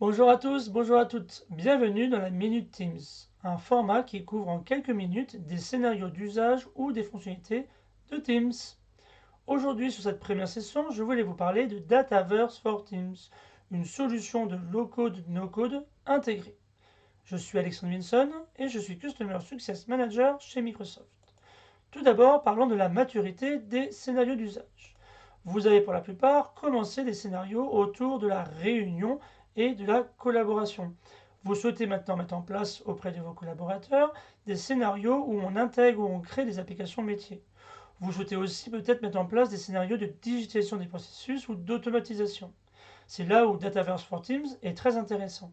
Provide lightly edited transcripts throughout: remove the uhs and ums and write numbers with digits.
Bonjour à tous, bonjour à toutes. Bienvenue dans la Minute Teams, un format qui couvre en quelques minutes des scénarios d'usage ou des fonctionnalités de Teams. Aujourd'hui, sur cette première session, je voulais vous parler de Dataverse for Teams, une solution de low-code, no-code intégrée. Je suis Alexandre Winson et je suis Customer Success Manager chez Microsoft. Tout d'abord, parlons de la maturité des scénarios d'usage. Vous avez pour la plupart commencé des scénarios autour de la réunion et de la collaboration. Vous souhaitez maintenant mettre en place auprès de vos collaborateurs des scénarios où on intègre ou on crée des applications métiers. Vous souhaitez aussi peut-être mettre en place des scénarios de digitalisation des processus ou d'automatisation. C'est là où Dataverse for Teams est très intéressant.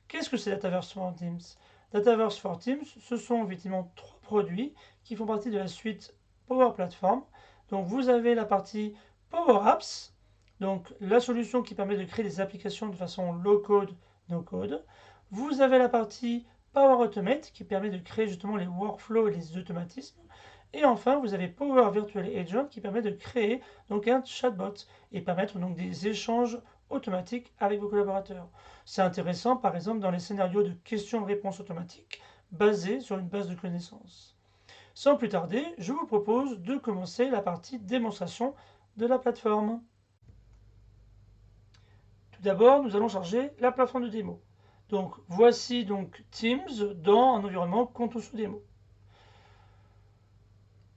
Qu'est-ce que c'est Dataverse for Teams? Dataverse for Teams, ce sont effectivement trois produits qui font partie de la suite Power Platform. Donc vous avez la partie Power Apps, donc la solution qui permet de créer des applications de façon low code, no code. Vous avez la partie Power Automate qui permet de créer justement les workflows et les automatismes. Et enfin, vous avez Power Virtual Agent qui permet de créer donc un chatbot et permettre donc des échanges automatiques avec vos collaborateurs. C'est intéressant par exemple dans les scénarios de questions-réponses automatiques basés sur une base de connaissances. Sans plus tarder, je vous propose de commencer la partie démonstration de la plateforme. Tout d'abord, nous allons charger la plateforme de démo. Donc voici donc Teams dans un environnement Contour démo.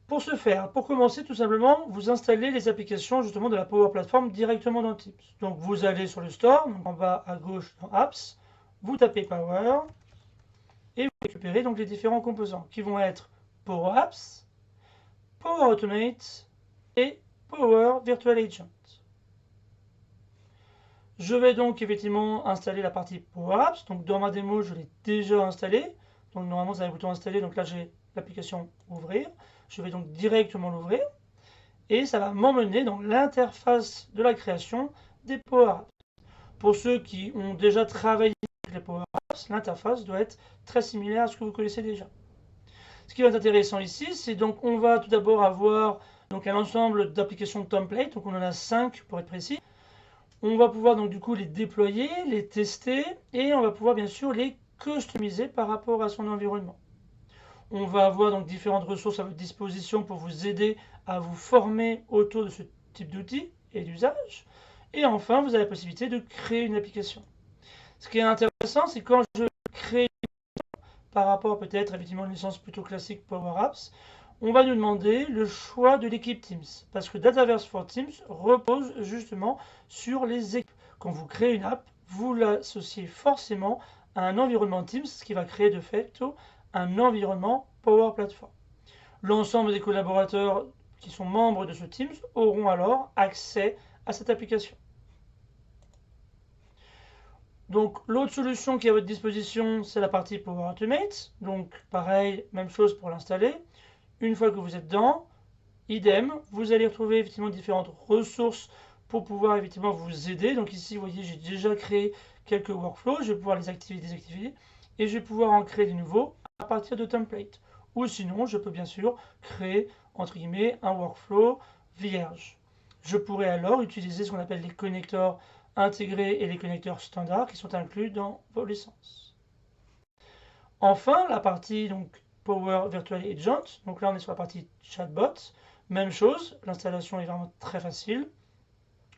Pour ce faire, pour commencer tout simplement, vous installez les applications justement de la Power Platform directement dans Teams. Donc vous allez sur le store, donc en bas à gauche dans Apps, vous tapez Power et vous récupérez donc les différents composants qui vont être Power Apps, Power Automate et Power Virtual Agent. Je vais donc effectivement installer la partie Power Apps. Donc dans ma démo, je l'ai déjà installée. Donc normalement, vous avez un bouton installer. Donc là, j'ai l'application ouvrir. Je vais donc directement l'ouvrir. Et ça va m'emmener dans l'interface de la création des Power Apps. Pour ceux qui ont déjà travaillé avec les Power Apps, l'interface doit être très similaire à ce que vous connaissez déjà. Ce qui va être intéressant ici, c'est donc on va tout d'abord avoir donc un ensemble d'applications de templates. Donc on en a 5 pour être précis. On va pouvoir donc du coup les déployer, les tester et on va pouvoir bien sûr les customiser par rapport à son environnement. On va avoir donc différentes ressources à votre disposition pour vous aider à vous former autour de ce type d'outils et d'usage. Et enfin, vous avez la possibilité de créer une application. Ce qui est intéressant, c'est quand je crée par rapport peut-être effectivement à une licence plutôt classique Power Apps, on va nous demander le choix de l'équipe Teams. Parce que Dataverse for Teams repose justement sur les équipes. Quand vous créez une app, vous l'associez forcément à un environnement Teams, ce qui va créer de fait un environnement Power Platform. L'ensemble des collaborateurs qui sont membres de ce Teams auront alors accès à cette application. Donc l'autre solution qui est à votre disposition, c'est la partie Power Automate. Donc pareil, même chose pour l'installer. Une fois que vous êtes dedans, idem, vous allez retrouver effectivement différentes ressources pour pouvoir effectivement vous aider. Donc ici, vous voyez, j'ai déjà créé quelques workflows. Je vais pouvoir les activer, désactiver. Et je vais pouvoir en créer de nouveaux à partir de templates. Ou sinon, je peux bien sûr créer, entre guillemets, un workflow vierge. Je pourrais alors utiliser ce qu'on appelle les connecteurs intégrés et les connecteurs standards qui sont inclus dans vos licences. Enfin, la partie donc, Power Virtual Agent, donc là on est sur la partie chatbot, même chose, l'installation est vraiment très facile.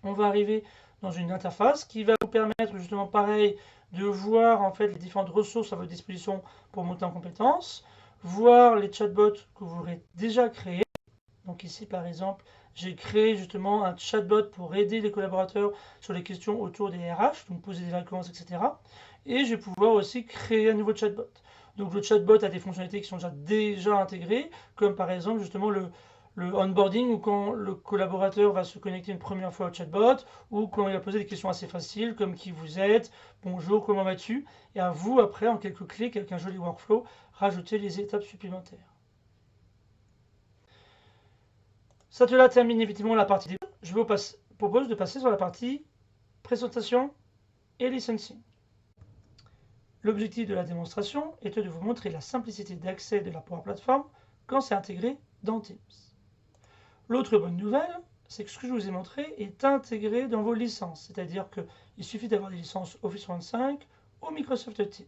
On va arriver dans une interface qui va vous permettre justement pareil de voir en fait les différentes ressources à votre disposition pour monter en compétences, voir les chatbots que vous aurez déjà créés. Donc ici par exemple, j'ai créé justement un chatbot pour aider les collaborateurs sur les questions autour des RH, donc poser des vacances, etc. Et je vais pouvoir aussi créer un nouveau chatbot. Donc le chatbot a des fonctionnalités qui sont déjà intégrées, comme par exemple justement le onboarding, ou quand le collaborateur va se connecter une première fois au chatbot, ou quand il va poser des questions assez faciles, comme qui vous êtes, bonjour, comment vas-tu, et à vous après, en quelques clics, avec un joli workflow, rajouter les étapes supplémentaires. Cela termine effectivement la partie démo. Je vous propose de passer sur la partie présentation et licensing. L'objectif de la démonstration était de vous montrer la simplicité d'accès de la Power Platform quand c'est intégré dans Teams. L'autre bonne nouvelle, c'est que ce que je vous ai montré est intégré dans vos licences. C'est-à-dire qu'il suffit d'avoir des licences Office 365 ou Microsoft Teams.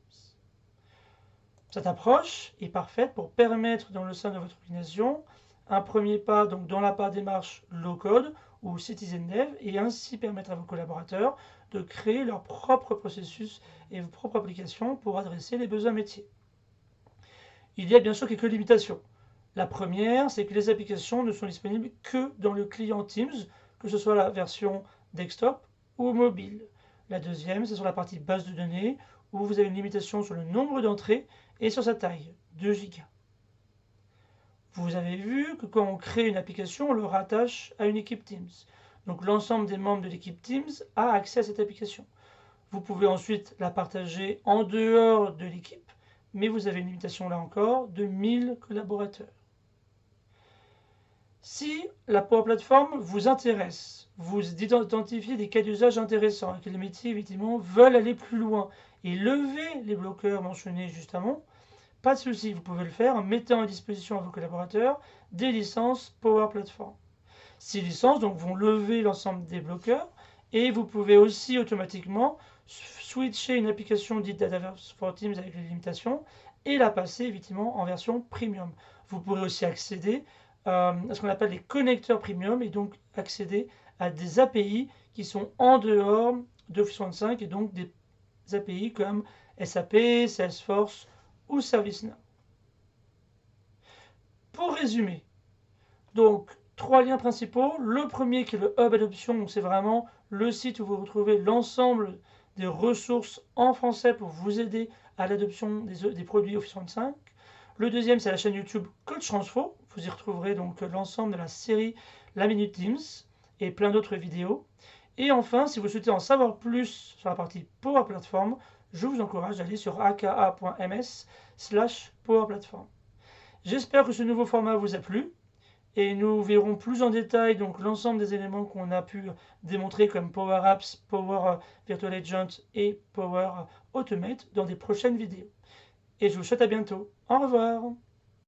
Cette approche est parfaite pour permettre dans le sein de votre organisation un premier pas donc dans la part démarche low-code ou citizen dev et ainsi permettre à vos collaborateurs de créer leur propre processus et vos propres applications pour adresser les besoins métiers. Il y a bien sûr quelques limitations. La première, c'est que les applications ne sont disponibles que dans le client Teams, que ce soit la version desktop ou mobile. La deuxième, c'est sur la partie base de données, où vous avez une limitation sur le nombre d'entrées et sur sa taille, 2 Go. Vous avez vu que quand on crée une application, on le rattache à une équipe Teams. Donc l'ensemble des membres de l'équipe Teams a accès à cette application. Vous pouvez ensuite la partager en dehors de l'équipe, mais vous avez une limitation là encore de 1000 collaborateurs. Si la Power Platform vous intéresse, vous identifiez des cas d'usage intéressants et que les métiers évidemment veulent aller plus loin et lever les bloqueurs mentionnés juste avant, pas de souci, vous pouvez le faire en mettant à disposition à vos collaborateurs des licences Power Platform. Ces licences donc, vont lever l'ensemble des bloqueurs et vous pouvez aussi automatiquement switcher une application dite Dataverse for Teams avec les limitations et la passer évidemment en version premium. Vous pourrez aussi accéder à ce qu'on appelle les connecteurs premium et donc accéder à des API qui sont en dehors d'Office 365 et donc des API comme SAP, Salesforce ou ServiceNow. Pour résumer, donc 3 liens principaux. Le premier qui est le Hub Adoption, c'est vraiment le site où vous retrouvez l'ensemble des ressources en français pour vous aider à l'adoption des produits Office 365. Le deuxième, c'est la chaîne YouTube Coach Transfo. Vous y retrouverez donc l'ensemble de la série La Minute Teams et plein d'autres vidéos. Et enfin, si vous souhaitez en savoir plus sur la partie Power Platform, je vous encourage d'aller sur aka.ms/Power Platform. J'espère que ce nouveau format vous a plu et nous verrons plus en détail donc l'ensemble des éléments qu'on a pu démontrer comme Power Apps, Power Virtual Agent et Power Automate dans des prochaines vidéos. Et je vous souhaite à bientôt. Au revoir.